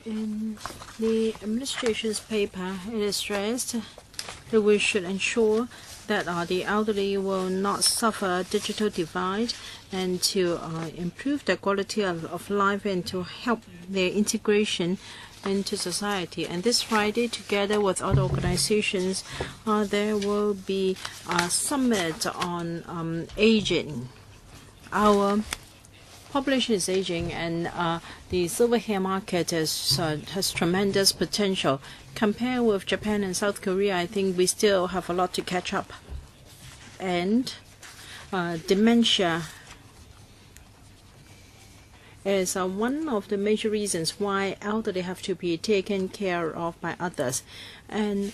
In the administration's paper, it is stressed that we should ensure that the elderly will not suffer a digital divide, and to improve their quality of life and to help their integration into society. And this Friday, together with other organizations, there will be a summit on aging. Our population is aging, and the silver hair market has tremendous potential. Compared with Japan and South Korea, I think we still have a lot to catch up. And dementia is one of the major reasons why elderly have to be taken care of by others. And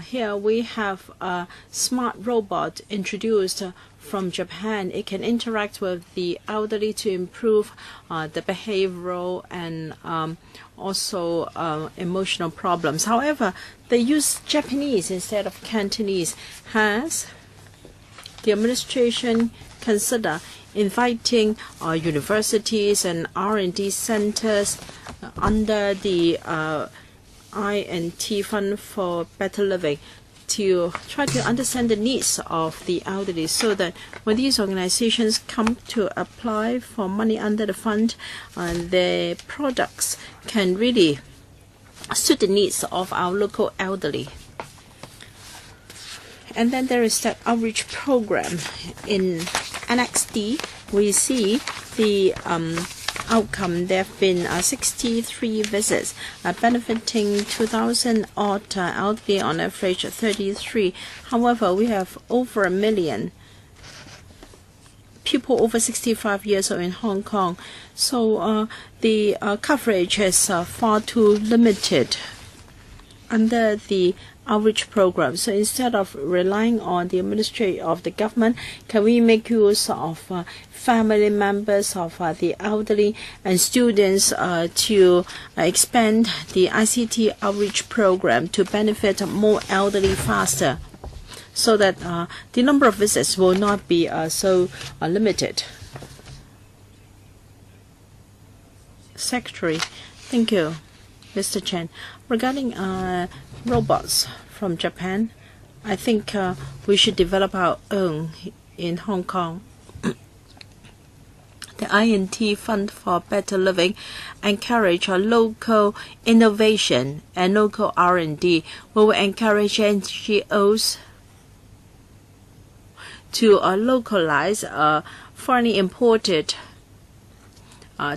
here we have a smart robot introduced from Japan. It can interact with the elderly to improve the behavioral and also emotional problems. However, they use Japanese instead of Cantonese. Has the administration consider inviting universities and R&D centers under the I&T Fund for Better Living to try to understand the needs of the elderly, so that when these organizations come to apply for money under the fund, their products can really suit the needs of our local elderly. And then there is that outreach program in NXD. We see the outcome. There have been 63 visits, benefiting 2,000 odd elderly, on average 33. However, we have over 1 million people over 65 years old in Hong Kong. So the coverage is far too limited under the outreach program. So instead of relying on the administration of the government, can we make use of family members of the elderly and students to expand the ICT outreach program to benefit more elderly faster, so that the number of visits will not be so limited? Secretary, thank you, Mr. Chen. Regarding robots from Japan, I think we should develop our own in Hong Kong. The I&T Fund for Better Living encourage local innovation and local R&D. We will encourage NGOs to localize foreign imported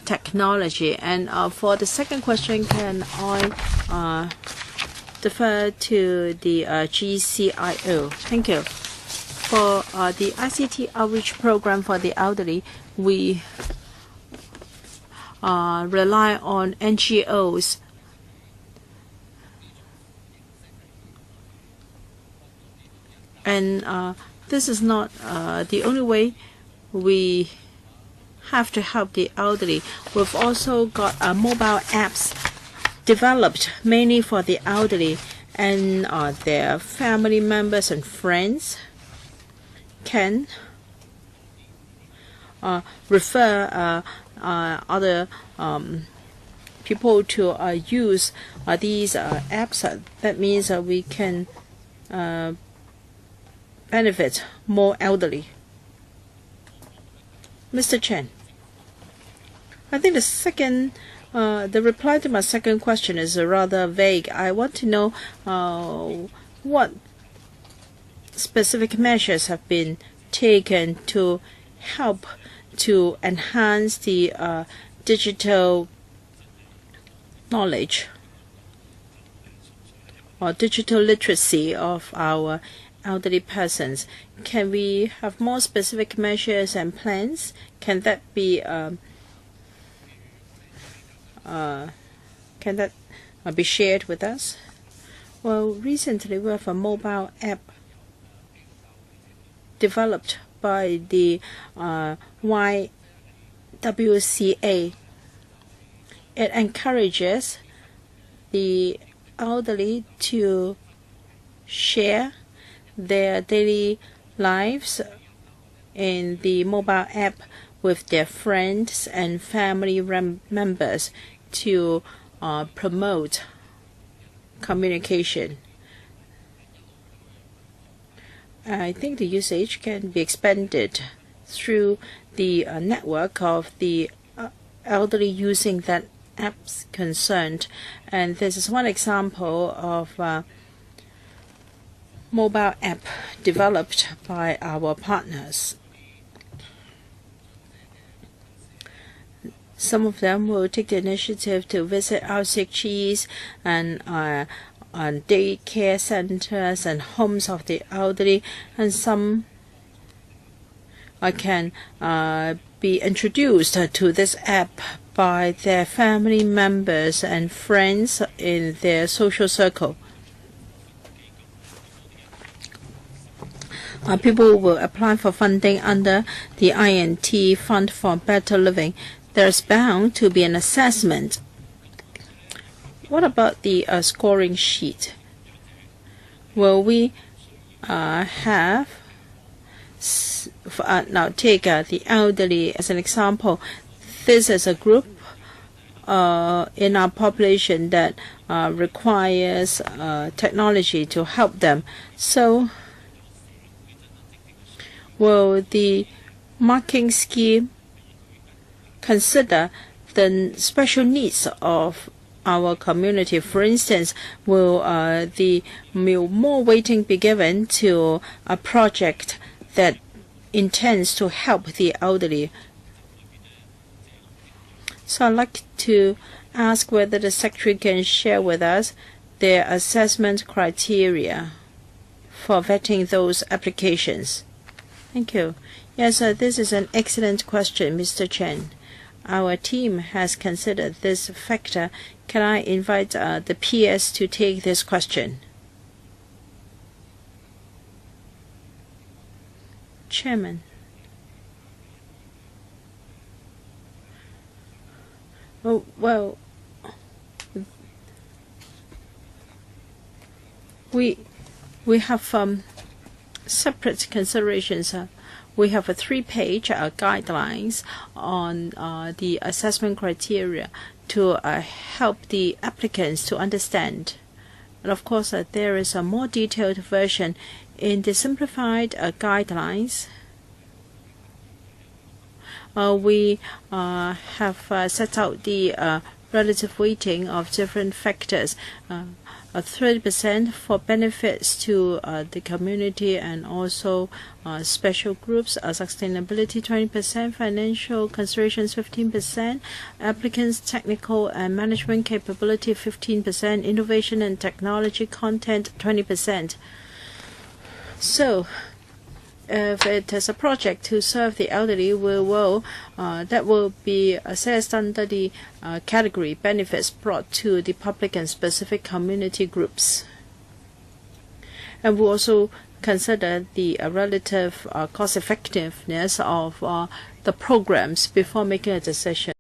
technology. And for the second question, can I defer to the GCIO? Thank you. For the ICT outreach program for the elderly, we rely on NGOs and this is not the only way we have to help the elderly. We've also got mobile apps developed mainly for the elderly, and their family members and friends can refer other people to use these apps. That means we can benefit more elderly. Mr. Chen, I think the reply to my second question is rather vague. I want to know what specific measures have been taken to help to enhance the digital knowledge or digital literacy of our elderly persons. Can we have more specific measures and plans? Can that be shared with us? Well, recently we have a mobile app developed by the YWCA. It encourages the elderly to share their daily lives in the mobile app with their friends and family members to promote communication. I think the usage can be expanded through the network of the elderly using that apps concerned. And this is one example of mobile app developed by our partners. Some of them will take the initiative to visit our sick cheese and daycare centers and homes of the elderly, and some can be introduced to this app by their family members and friends in their social circle. People will apply for funding under the INT Fund for Better Living. There's bound to be an assessment. What about the scoring sheet? Will we have now take the elderly as an example? This is a group in our population that requires technology to help them. So will the marking scheme consider the special needs of our community? For instance, will more weighting be given to a project that intends to help the elderly? So I'd like to ask whether the Secretary can share with us their assessment criteria for vetting those applications. Thank you. Yes, this is an excellent question, Mr. Chen. Our team has considered this factor. Can I invite the PS to take this question? Chairman. Oh, well, we have separate considerations. We have a 3-page guidelines on the assessment criteria to help the applicants to understand. And of course, there is a more detailed version in the simplified guidelines. We have set out the relative weighting of different factors. 30% for benefits to the community and also special groups, sustainability 20%, financial considerations 15%, applicants' technical and management capability 15%, innovation and technology content 20%. So if it is a project to serve the elderly, that will be assessed under the category benefits brought to the public and specific community groups. And we'll also consider the relative cost effectiveness of the programs before making a decision.